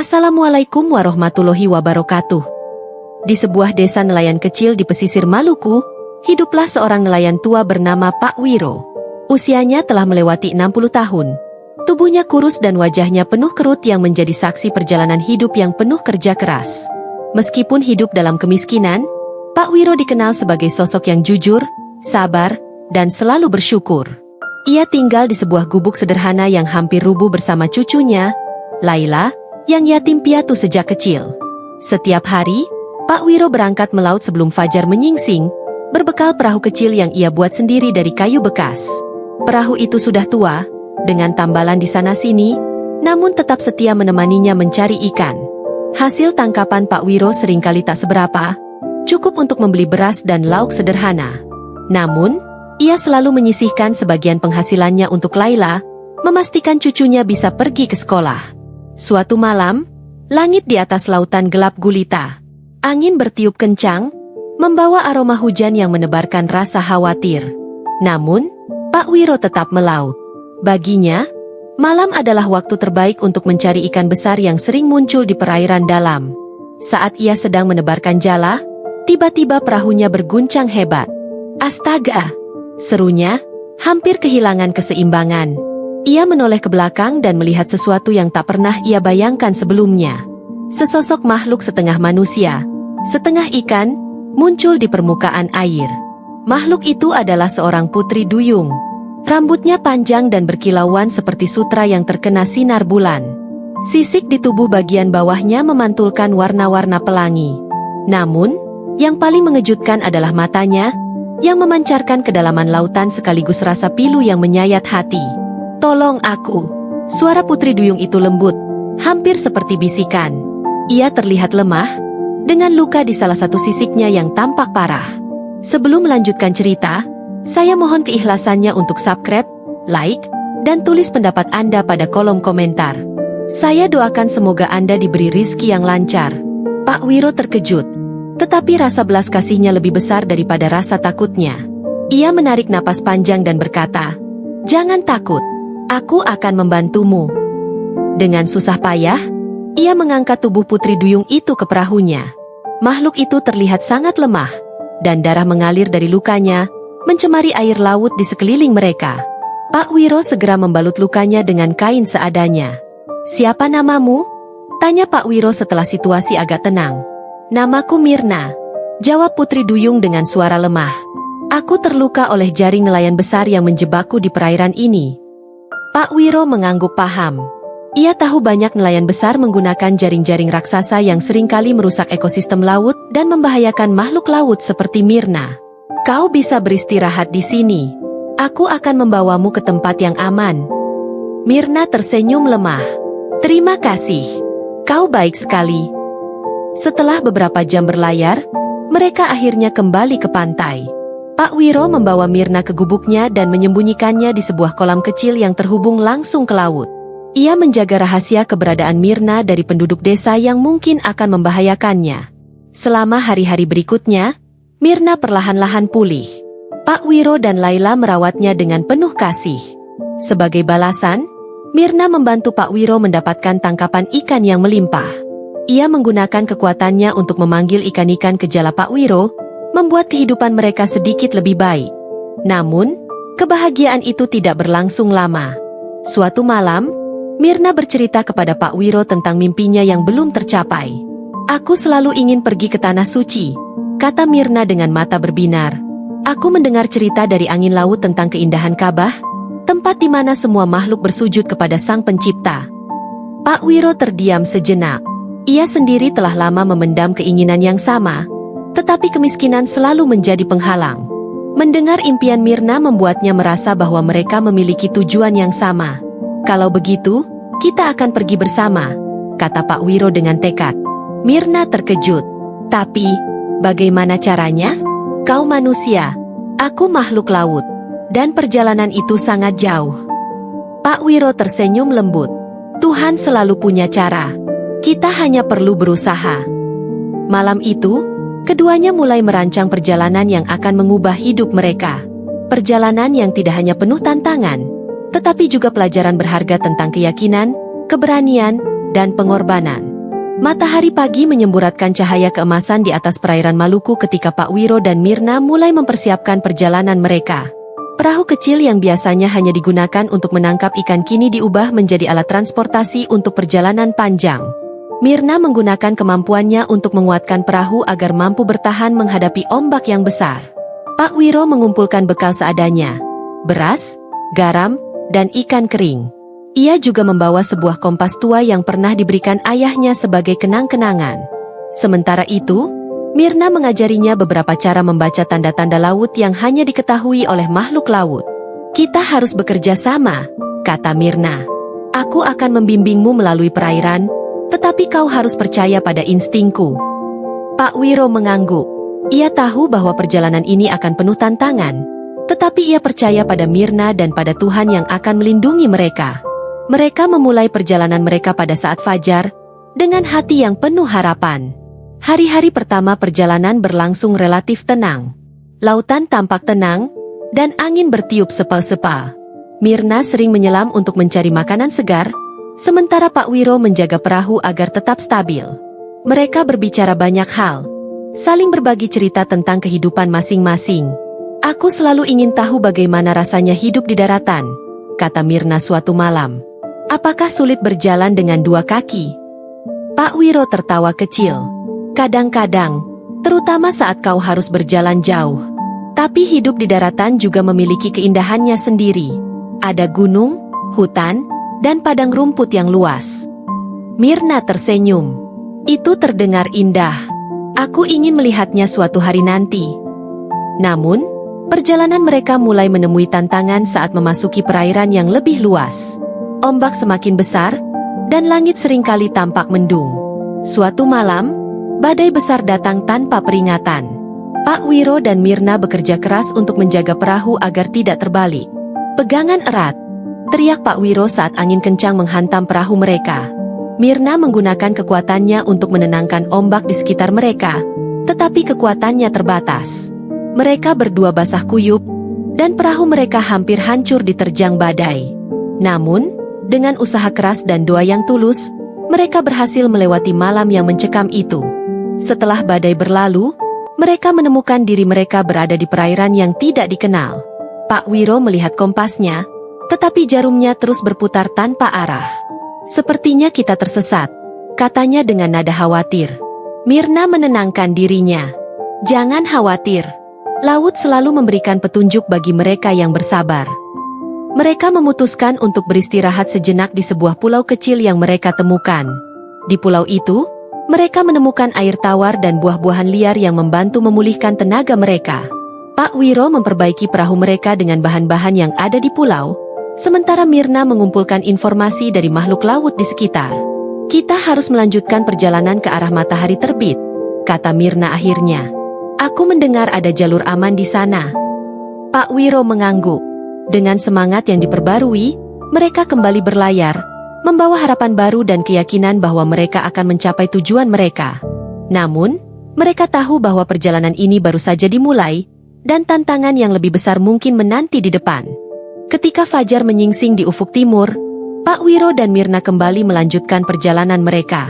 Assalamualaikum warahmatullahi wabarakatuh. Di sebuah desa nelayan kecil di pesisir Maluku, hiduplah seorang nelayan tua bernama Pak Wiro. Usianya telah melewati 60 tahun. Tubuhnya kurus dan wajahnya penuh kerut yang menjadi saksi perjalanan hidup yang penuh kerja keras. Meskipun hidup dalam kemiskinan, Pak Wiro dikenal sebagai sosok yang jujur, sabar, dan selalu bersyukur. Ia tinggal di sebuah gubuk sederhana yang hampir rubuh bersama cucunya, Laila, yang yatim piatu sejak kecil. Setiap hari, Pak Wiro berangkat melaut sebelum fajar menyingsing, berbekal perahu kecil yang ia buat sendiri dari kayu bekas. Perahu itu sudah tua, dengan tambalan di sana-sini, namun tetap setia menemaninya mencari ikan. Hasil tangkapan Pak Wiro seringkali tak seberapa, cukup untuk membeli beras dan lauk sederhana. Namun, ia selalu menyisihkan sebagian penghasilannya untuk Laila, memastikan cucunya bisa pergi ke sekolah. Suatu malam, langit di atas lautan gelap gulita. Angin bertiup kencang, membawa aroma hujan yang menebarkan rasa khawatir. Namun, Pak Wiro tetap melaut. Baginya, malam adalah waktu terbaik untuk mencari ikan besar yang sering muncul di perairan dalam. Saat ia sedang menebarkan jala, tiba-tiba perahunya berguncang hebat. "Astaga!" serunya, hampir kehilangan keseimbangan. Ia menoleh ke belakang dan melihat sesuatu yang tak pernah ia bayangkan sebelumnya. Sesosok makhluk setengah manusia, setengah ikan, muncul di permukaan air. Makhluk itu adalah seorang putri duyung. Rambutnya panjang dan berkilauan seperti sutra yang terkena sinar bulan. Sisik di tubuh bagian bawahnya memantulkan warna-warna pelangi. Namun, yang paling mengejutkan adalah matanya, yang memancarkan kedalaman lautan sekaligus rasa pilu yang menyayat hati. "Tolong aku!" Suara putri duyung itu lembut, hampir seperti bisikan. Ia terlihat lemah, dengan luka di salah satu sisiknya yang tampak parah. Sebelum melanjutkan cerita, saya mohon keikhlasannya untuk subscribe, like, dan tulis pendapat Anda pada kolom komentar. Saya doakan semoga Anda diberi rizki yang lancar. Pak Wiro terkejut, tetapi rasa belas kasihnya lebih besar daripada rasa takutnya. Ia menarik napas panjang dan berkata, "Jangan takut. Aku akan membantumu." Dengan susah payah, ia mengangkat tubuh putri duyung itu ke perahunya. Makhluk itu terlihat sangat lemah, dan darah mengalir dari lukanya, mencemari air laut di sekeliling mereka. Pak Wiro segera membalut lukanya dengan kain seadanya. "Siapa namamu?" tanya Pak Wiro setelah situasi agak tenang. "Namaku Mirna," jawab putri duyung dengan suara lemah. "Aku terluka oleh jaring nelayan besar yang menjebakku di perairan ini." Pak Wiro mengangguk paham. Ia tahu banyak nelayan besar menggunakan jaring-jaring raksasa yang seringkali merusak ekosistem laut dan membahayakan makhluk laut seperti Mirna. "Kau bisa beristirahat di sini. Aku akan membawamu ke tempat yang aman." Mirna tersenyum lemah. "Terima kasih. Kau baik sekali." Setelah beberapa jam berlayar, mereka akhirnya kembali ke pantai. Pak Wiro membawa Mirna ke gubuknya dan menyembunyikannya di sebuah kolam kecil yang terhubung langsung ke laut. Ia menjaga rahasia keberadaan Mirna dari penduduk desa yang mungkin akan membahayakannya. Selama hari-hari berikutnya, Mirna perlahan-lahan pulih. Pak Wiro dan Laila merawatnya dengan penuh kasih. Sebagai balasan, Mirna membantu Pak Wiro mendapatkan tangkapan ikan yang melimpah. Ia menggunakan kekuatannya untuk memanggil ikan-ikan ke jala Pak Wiro, membuat kehidupan mereka sedikit lebih baik. Namun, kebahagiaan itu tidak berlangsung lama. Suatu malam, Mirna bercerita kepada Pak Wiro tentang mimpinya yang belum tercapai. "Aku selalu ingin pergi ke Tanah Suci," kata Mirna dengan mata berbinar. "Aku mendengar cerita dari angin laut tentang keindahan Ka'bah, tempat di mana semua makhluk bersujud kepada Sang Pencipta." Pak Wiro terdiam sejenak. Ia sendiri telah lama memendam keinginan yang sama, tetapi kemiskinan selalu menjadi penghalang. Mendengar impian Mirna membuatnya merasa bahwa mereka memiliki tujuan yang sama. "Kalau begitu, kita akan pergi bersama," kata Pak Wiro dengan tekad. Mirna terkejut. "Tapi, bagaimana caranya? Kau manusia, aku makhluk laut, dan perjalanan itu sangat jauh." Pak Wiro tersenyum lembut. "Tuhan selalu punya cara. Kita hanya perlu berusaha." Malam itu, keduanya mulai merancang perjalanan yang akan mengubah hidup mereka. Perjalanan yang tidak hanya penuh tantangan, tetapi juga pelajaran berharga tentang keyakinan, keberanian, dan pengorbanan. Matahari pagi menyemburatkan cahaya keemasan di atas perairan Maluku ketika Pak Wiro dan Mirna mulai mempersiapkan perjalanan mereka. Perahu kecil yang biasanya hanya digunakan untuk menangkap ikan kini diubah menjadi alat transportasi untuk perjalanan panjang. Mirna menggunakan kemampuannya untuk menguatkan perahu agar mampu bertahan menghadapi ombak yang besar. Pak Wiro mengumpulkan bekal seadanya, beras, garam, dan ikan kering. Ia juga membawa sebuah kompas tua yang pernah diberikan ayahnya sebagai kenang-kenangan. Sementara itu, Mirna mengajarinya beberapa cara membaca tanda-tanda laut yang hanya diketahui oleh makhluk laut. "Kita harus bekerja sama," kata Mirna. "Aku akan membimbingmu melalui perairan, tetapi kau harus percaya pada instingku." Pak Wiro mengangguk. Ia tahu bahwa perjalanan ini akan penuh tantangan, tetapi ia percaya pada Mirna dan pada Tuhan yang akan melindungi mereka. Mereka memulai perjalanan mereka pada saat fajar, dengan hati yang penuh harapan. Hari-hari pertama perjalanan berlangsung relatif tenang. Lautan tampak tenang, dan angin bertiup sepa-sepa. Mirna sering menyelam untuk mencari makanan segar, sementara Pak Wiro menjaga perahu agar tetap stabil. Mereka berbicara banyak hal, saling berbagi cerita tentang kehidupan masing-masing. "Aku selalu ingin tahu bagaimana rasanya hidup di daratan," kata Mirna suatu malam. "Apakah sulit berjalan dengan dua kaki?" Pak Wiro tertawa kecil. "Kadang-kadang, terutama saat kau harus berjalan jauh. Tapi hidup di daratan juga memiliki keindahannya sendiri. Ada gunung, hutan, dan padang rumput yang luas." Mirna tersenyum. "Itu terdengar indah. Aku ingin melihatnya suatu hari nanti." Namun, perjalanan mereka mulai menemui tantangan saat memasuki perairan yang lebih luas. Ombak semakin besar, dan langit seringkali tampak mendung. Suatu malam, badai besar datang tanpa peringatan. Pak Wiro dan Mirna bekerja keras untuk menjaga perahu agar tidak terbalik. "Pegangan erat!" teriak Pak Wiro saat angin kencang menghantam perahu mereka. Mirna menggunakan kekuatannya untuk menenangkan ombak di sekitar mereka, tetapi kekuatannya terbatas. Mereka berdua basah kuyup, dan perahu mereka hampir hancur diterjang badai. Namun, dengan usaha keras dan doa yang tulus, mereka berhasil melewati malam yang mencekam itu. Setelah badai berlalu, mereka menemukan diri mereka berada di perairan yang tidak dikenal. Pak Wiro melihat kompasnya, tetapi jarumnya terus berputar tanpa arah. "Sepertinya kita tersesat," katanya dengan nada khawatir. Mirna menenangkan dirinya. "Jangan khawatir. Laut selalu memberikan petunjuk bagi mereka yang bersabar." Mereka memutuskan untuk beristirahat sejenak di sebuah pulau kecil yang mereka temukan. Di pulau itu, mereka menemukan air tawar dan buah-buahan liar yang membantu memulihkan tenaga mereka. Pak Wiro memperbaiki perahu mereka dengan bahan-bahan yang ada di pulau, sementara Mirna mengumpulkan informasi dari makhluk laut di sekitar. "Kita harus melanjutkan perjalanan ke arah matahari terbit," kata Mirna akhirnya. "Aku mendengar ada jalur aman di sana." Pak Wiro mengangguk. Dengan semangat yang diperbarui, mereka kembali berlayar, membawa harapan baru dan keyakinan bahwa mereka akan mencapai tujuan mereka. Namun, mereka tahu bahwa perjalanan ini baru saja dimulai, dan tantangan yang lebih besar mungkin menanti di depan. Ketika fajar menyingsing di ufuk timur, Pak Wiro dan Mirna kembali melanjutkan perjalanan mereka.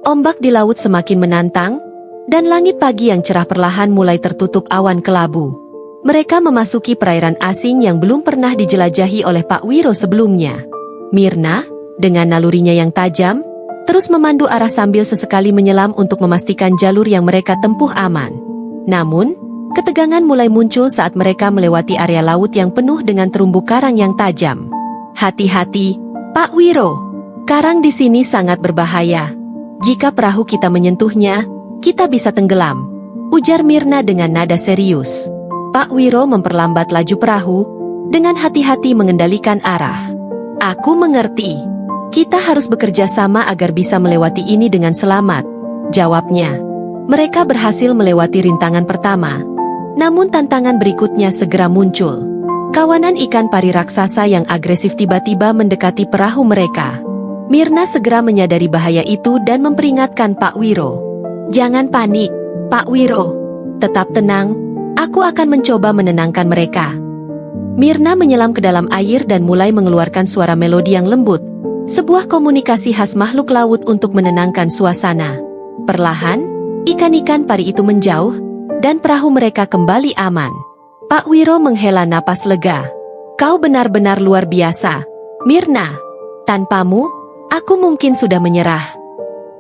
Ombak di laut semakin menantang, dan langit pagi yang cerah perlahan mulai tertutup awan kelabu. Mereka memasuki perairan asing yang belum pernah dijelajahi oleh Pak Wiro sebelumnya. Mirna, dengan nalurinya yang tajam, terus memandu arah sambil sesekali menyelam untuk memastikan jalur yang mereka tempuh aman. Namun, ketegangan mulai muncul saat mereka melewati area laut yang penuh dengan terumbu karang yang tajam. "Hati-hati, Pak Wiro. Karang di sini sangat berbahaya. Jika perahu kita menyentuhnya, kita bisa tenggelam," ujar Mirna dengan nada serius. Pak Wiro memperlambat laju perahu, dengan hati-hati mengendalikan arah. "Aku mengerti. Kita harus bekerja sama agar bisa melewati ini dengan selamat," jawabnya. Mereka berhasil melewati rintangan pertama, namun tantangan berikutnya segera muncul. Kawanan ikan pari raksasa yang agresif tiba-tiba mendekati perahu mereka. Mirna segera menyadari bahaya itu dan memperingatkan Pak Wiro. "Jangan panik, Pak Wiro. Tetap tenang. Aku akan mencoba menenangkan mereka." Mirna menyelam ke dalam air dan mulai mengeluarkan suara melodi yang lembut, Sebuah komunikasi khas makhluk laut untuk menenangkan suasana. Perlahan, ikan-ikan pari itu menjauh, dan perahu mereka kembali aman. Pak Wiro menghela napas lega. Kau benar-benar luar biasa, Myrna. Tanpamu, aku mungkin sudah menyerah.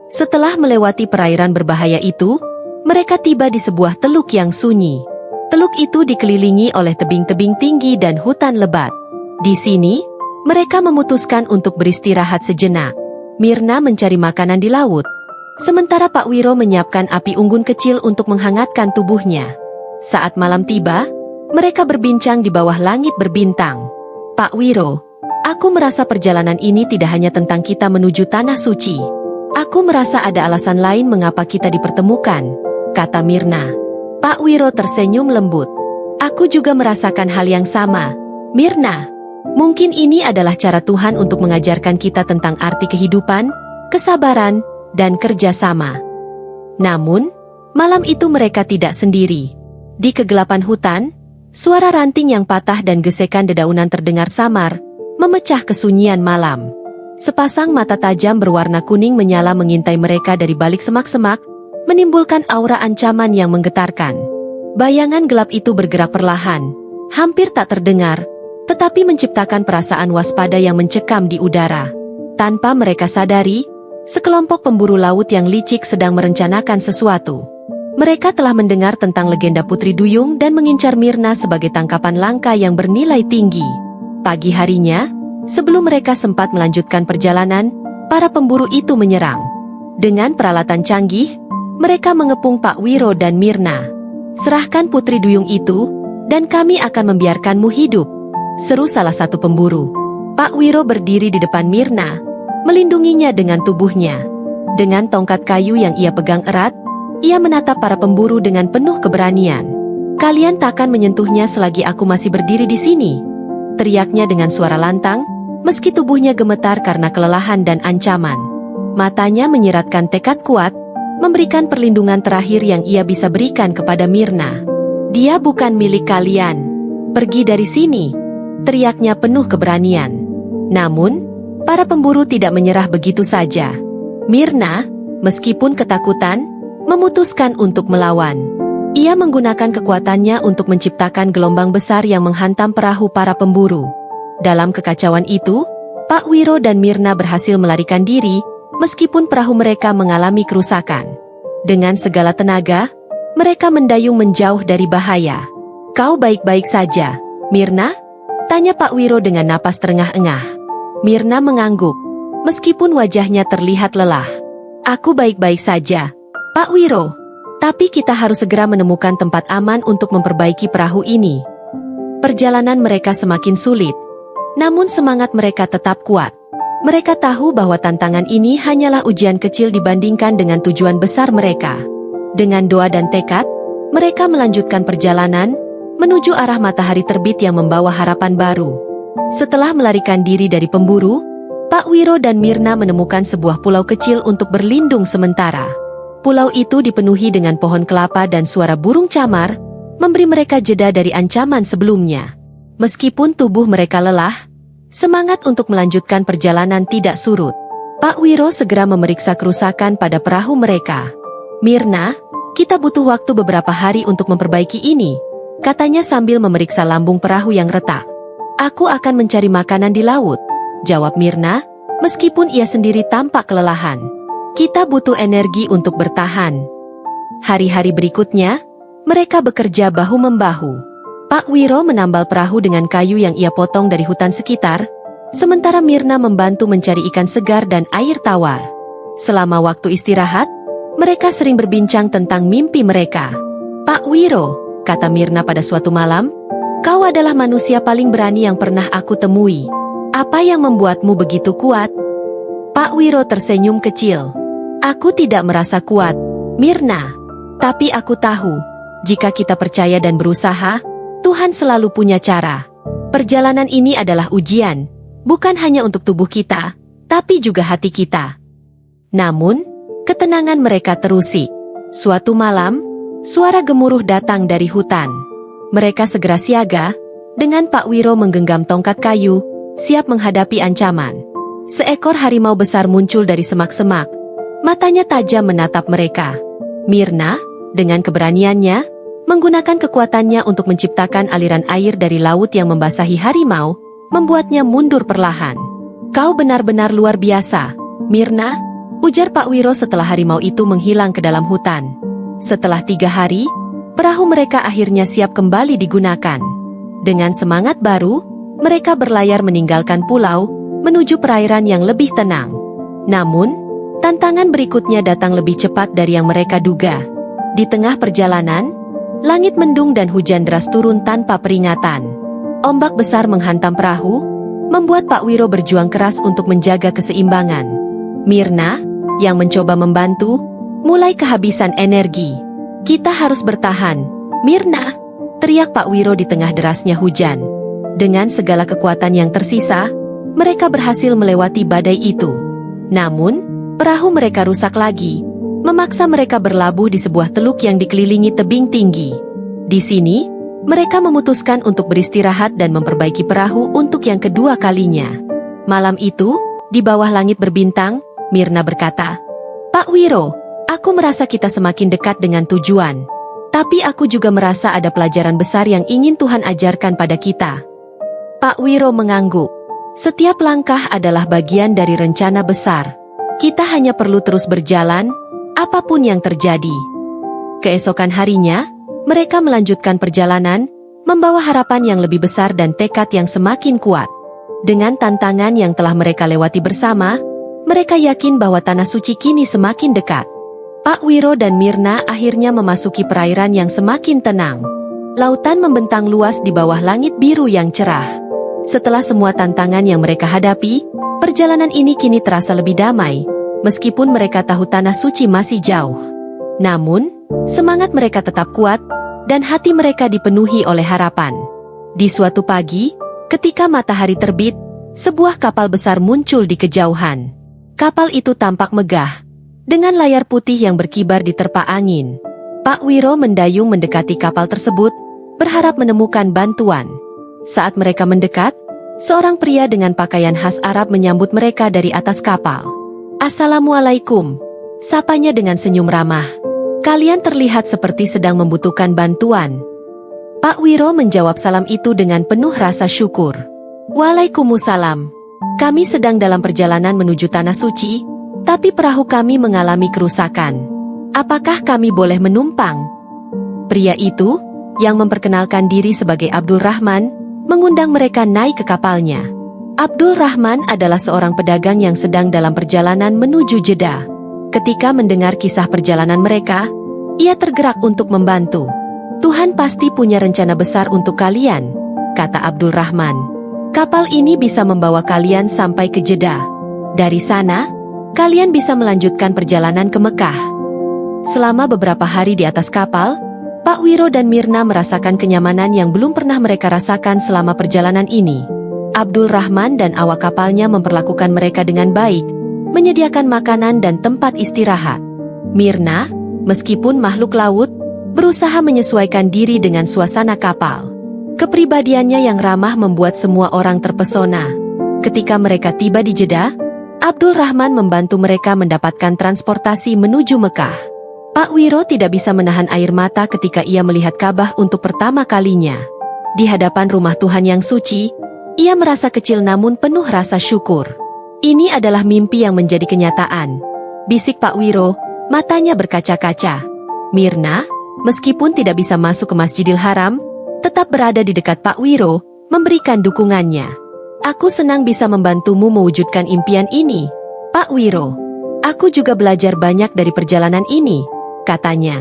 Setelah melewati perairan berbahaya itu, mereka tiba di sebuah teluk yang sunyi. Teluk itu dikelilingi oleh tebing-tebing tinggi dan hutan lebat. Di sini, mereka memutuskan untuk beristirahat sejenak. Myrna mencari makanan di laut, sementara Pak Wiro menyiapkan api unggun kecil untuk menghangatkan tubuhnya. Saat malam tiba, mereka berbincang di bawah langit berbintang. Pak Wiro, aku merasa perjalanan ini tidak hanya tentang kita menuju tanah suci. Aku merasa ada alasan lain mengapa kita dipertemukan, kata Myrna. Pak Wiro tersenyum lembut. Aku juga merasakan hal yang sama, Myrna. Mungkin ini adalah cara Tuhan untuk mengajarkan kita tentang arti kehidupan, kesabaran, dan kerjasama. Namun, malam itu mereka tidak sendiri. Di kegelapan hutan, suara ranting yang patah dan gesekan dedaunan terdengar samar, memecah kesunyian malam. Sepasang mata tajam berwarna kuning menyala mengintai mereka dari balik semak-semak, menimbulkan aura ancaman yang menggetarkan. Bayangan gelap itu bergerak perlahan, hampir tak terdengar, tetapi menciptakan perasaan waspada yang mencekam di udara. Tanpa mereka sadari, sekelompok pemburu laut yang licik sedang merencanakan sesuatu. Mereka telah mendengar tentang legenda Putri Duyung dan mengincar Myrna sebagai tangkapan langka yang bernilai tinggi. Pagi harinya, sebelum mereka sempat melanjutkan perjalanan, para pemburu itu menyerang. Dengan peralatan canggih, mereka mengepung Pak Wiro dan Myrna. Serahkan Putri Duyung itu, dan kami akan membiarkanmu hidup, seru salah satu pemburu. Pak Wiro berdiri di depan Myrna, melindunginya dengan tubuhnya. Dengan tongkat kayu yang ia pegang erat, ia menatap para pemburu dengan penuh keberanian. Kalian takkan menyentuhnya selagi aku masih berdiri di sini, teriaknya dengan suara lantang, meski tubuhnya gemetar karena kelelahan dan ancaman. Matanya menyiratkan tekad kuat, memberikan perlindungan terakhir yang ia bisa berikan kepada Myrna. Dia bukan milik kalian. Pergi dari sini, teriaknya penuh keberanian. Namun, para pemburu tidak menyerah begitu saja. Myrna, meskipun ketakutan, memutuskan untuk melawan. Ia menggunakan kekuatannya untuk menciptakan gelombang besar yang menghantam perahu para pemburu. Dalam kekacauan itu, Pak Wiro dan Myrna berhasil melarikan diri, meskipun perahu mereka mengalami kerusakan. Dengan segala tenaga, mereka mendayung menjauh dari bahaya. Kau baik-baik saja, Myrna? Tanya Pak Wiro dengan napas terengah-engah. Myrna mengangguk, meskipun wajahnya terlihat lelah. Aku baik-baik saja, Pak Wiro. Tapi kita harus segera menemukan tempat aman untuk memperbaiki perahu ini. Perjalanan mereka semakin sulit, namun semangat mereka tetap kuat. Mereka tahu bahwa tantangan ini hanyalah ujian kecil dibandingkan dengan tujuan besar mereka. Dengan doa dan tekad, mereka melanjutkan perjalanan menuju arah matahari terbit yang membawa harapan baru. Setelah melarikan diri dari pemburu, Pak Wiro dan Myrna menemukan sebuah pulau kecil untuk berlindung sementara. Pulau itu dipenuhi dengan pohon kelapa dan suara burung camar, memberi mereka jeda dari ancaman sebelumnya. Meskipun tubuh mereka lelah, semangat untuk melanjutkan perjalanan tidak surut. Pak Wiro segera memeriksa kerusakan pada perahu mereka. Myrna, kita butuh waktu beberapa hari untuk memperbaiki ini, katanya sambil memeriksa lambung perahu yang retak. Aku akan mencari makanan di laut, jawab Myrna, meskipun ia sendiri tampak kelelahan. Kita butuh energi untuk bertahan. Hari-hari berikutnya, mereka bekerja bahu-membahu. Pak Wiro menambal perahu dengan kayu yang ia potong dari hutan sekitar, sementara Myrna membantu mencari ikan segar dan air tawar. Selama waktu istirahat, mereka sering berbincang tentang mimpi mereka. Pak Wiro, kata Myrna pada suatu malam, kau adalah manusia paling berani yang pernah aku temui. Apa yang membuatmu begitu kuat? Pak Wiro tersenyum kecil. Aku tidak merasa kuat, Myrna. Tapi aku tahu, jika kita percaya dan berusaha, Tuhan selalu punya cara. Perjalanan ini adalah ujian, bukan hanya untuk tubuh kita, tapi juga hati kita. Namun, ketenangan mereka terusik. Suatu malam, suara gemuruh datang dari hutan. Mereka segera siaga, dengan Pak Wiro menggenggam tongkat kayu, siap menghadapi ancaman. Seekor harimau besar muncul dari semak-semak. Matanya tajam menatap mereka. Myrna, dengan keberaniannya, menggunakan kekuatannya untuk menciptakan aliran air dari laut yang membasahi harimau, membuatnya mundur perlahan. "Kau benar-benar luar biasa, Myrna," ujar Pak Wiro setelah harimau itu menghilang ke dalam hutan. Setelah 3 hari, perahu mereka akhirnya siap kembali digunakan. Dengan semangat baru, mereka berlayar meninggalkan pulau, menuju perairan yang lebih tenang. Namun, tantangan berikutnya datang lebih cepat dari yang mereka duga. Di tengah perjalanan, langit mendung dan hujan deras turun tanpa peringatan. Ombak besar menghantam perahu, membuat Pak Wiro berjuang keras untuk menjaga keseimbangan. Myrna, yang mencoba membantu, mulai kehabisan energi. "Kita harus bertahan, Myrna," teriak Pak Wiro di tengah derasnya hujan. Dengan segala kekuatan yang tersisa, mereka berhasil melewati badai itu. Namun, perahu mereka rusak lagi, memaksa mereka berlabuh di sebuah teluk yang dikelilingi tebing tinggi. Di sini, mereka memutuskan untuk beristirahat dan memperbaiki perahu untuk yang kedua kalinya. Malam itu, di bawah langit berbintang, Myrna berkata, "Pak Wiro, aku merasa kita semakin dekat dengan tujuan. Tapi aku juga merasa ada pelajaran besar yang ingin Tuhan ajarkan pada kita." Pak Wiro mengangguk. "Setiap langkah adalah bagian dari rencana besar. Kita hanya perlu terus berjalan, apapun yang terjadi." Keesokan harinya, mereka melanjutkan perjalanan, membawa harapan yang lebih besar dan tekad yang semakin kuat. Dengan tantangan yang telah mereka lewati bersama, mereka yakin bahwa tanah suci kini semakin dekat. Pak Wiro dan Myrna akhirnya memasuki perairan yang semakin tenang. Lautan membentang luas di bawah langit biru yang cerah. Setelah semua tantangan yang mereka hadapi, perjalanan ini kini terasa lebih damai, meskipun mereka tahu tanah suci masih jauh. Namun, semangat mereka tetap kuat, dan hati mereka dipenuhi oleh harapan. Di suatu pagi, ketika matahari terbit, sebuah kapal besar muncul di kejauhan. Kapal itu tampak megah, dengan layar putih yang berkibar diterpa angin. Pak Wiro mendayung mendekati kapal tersebut, berharap menemukan bantuan. Saat mereka mendekat, seorang pria dengan pakaian khas Arab menyambut mereka dari atas kapal. "Assalamualaikum," sapanya dengan senyum ramah. "Kalian terlihat seperti sedang membutuhkan bantuan." Pak Wiro menjawab salam itu dengan penuh rasa syukur. "Waalaikumsalam. Kami sedang dalam perjalanan menuju tanah suci, tapi perahu kami mengalami kerusakan. Apakah kami boleh menumpang?" Pria itu, yang memperkenalkan diri sebagai Abdul Rahman, mengundang mereka naik ke kapalnya. Abdul Rahman adalah seorang pedagang yang sedang dalam perjalanan menuju Jeddah. Ketika mendengar kisah perjalanan mereka, ia tergerak untuk membantu. "Tuhan pasti punya rencana besar untuk kalian," kata Abdul Rahman. "Kapal ini bisa membawa kalian sampai ke Jeddah. Dari sana, kalian bisa melanjutkan perjalanan ke Mekah." Selama beberapa hari di atas kapal, Pak Wiro dan Myrna merasakan kenyamanan yang belum pernah mereka rasakan selama perjalanan ini. Abdul Rahman dan awak kapalnya memperlakukan mereka dengan baik, menyediakan makanan dan tempat istirahat. Myrna, meskipun makhluk laut, berusaha menyesuaikan diri dengan suasana kapal. Kepribadiannya yang ramah membuat semua orang terpesona. Ketika mereka tiba di Jeddah, Abdul Rahman membantu mereka mendapatkan transportasi menuju Mekah. Pak Wiro tidak bisa menahan air mata ketika ia melihat Ka'bah untuk pertama kalinya. Di hadapan rumah Tuhan yang suci, ia merasa kecil namun penuh rasa syukur. "Ini adalah mimpi yang menjadi kenyataan," bisik Pak Wiro, matanya berkaca-kaca. Myrna, meskipun tidak bisa masuk ke Masjidil Haram, tetap berada di dekat Pak Wiro, memberikan dukungannya. "Aku senang bisa membantumu mewujudkan impian ini, Pak Wiro. Aku juga belajar banyak dari perjalanan ini," katanya.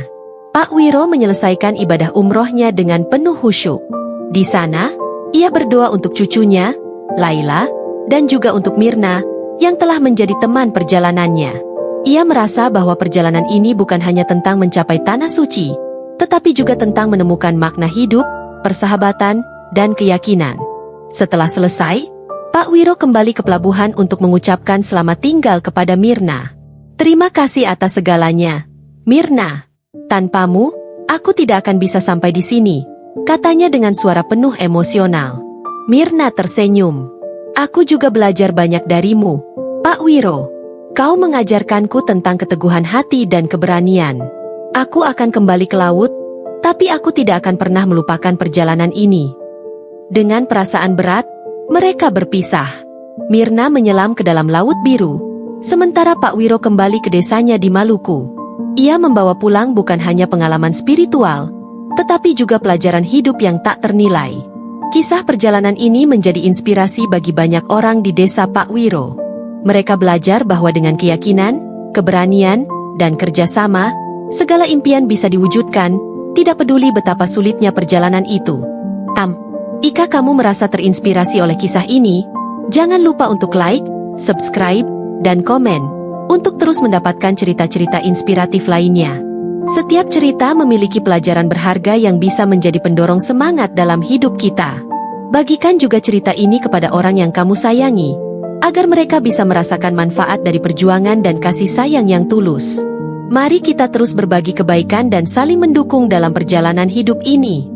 Pak Wiro menyelesaikan ibadah umrohnya dengan penuh khusyuk. Di sana, ia berdoa untuk cucunya, Laila, dan juga untuk Myrna, yang telah menjadi teman perjalanannya. Ia merasa bahwa perjalanan ini bukan hanya tentang mencapai tanah suci, tetapi juga tentang menemukan makna hidup, persahabatan, dan keyakinan. Setelah selesai, Pak Wiro kembali ke pelabuhan untuk mengucapkan selamat tinggal kepada Myrna. "Terima kasih atas segalanya, Myrna. Tanpamu, aku tidak akan bisa sampai di sini," katanya dengan suara penuh emosional. Myrna tersenyum. Aku juga belajar banyak darimu, Pak Wiro. Kau mengajarkanku tentang keteguhan hati dan keberanian. Aku akan kembali ke laut, tapi aku tidak akan pernah melupakan perjalanan ini. Dengan perasaan berat, mereka berpisah. Mirna menyelam ke dalam Laut Biru, sementara Pak Wiro kembali ke desanya di Maluku. Ia membawa pulang bukan hanya pengalaman spiritual, tetapi juga pelajaran hidup yang tak ternilai. Kisah perjalanan ini menjadi inspirasi bagi banyak orang di desa Pak Wiro. Mereka belajar bahwa dengan keyakinan, keberanian, dan kerjasama, segala impian bisa diwujudkan, tidak peduli betapa sulitnya perjalanan itu. Jika kamu merasa terinspirasi oleh kisah ini, jangan lupa untuk like, subscribe, dan komen, untuk terus mendapatkan cerita-cerita inspiratif lainnya. Setiap cerita memiliki pelajaran berharga yang bisa menjadi pendorong semangat dalam hidup kita. Bagikan juga cerita ini kepada orang yang kamu sayangi, agar mereka bisa merasakan manfaat dari perjuangan dan kasih sayang yang tulus. Mari kita terus berbagi kebaikan dan saling mendukung dalam perjalanan hidup ini.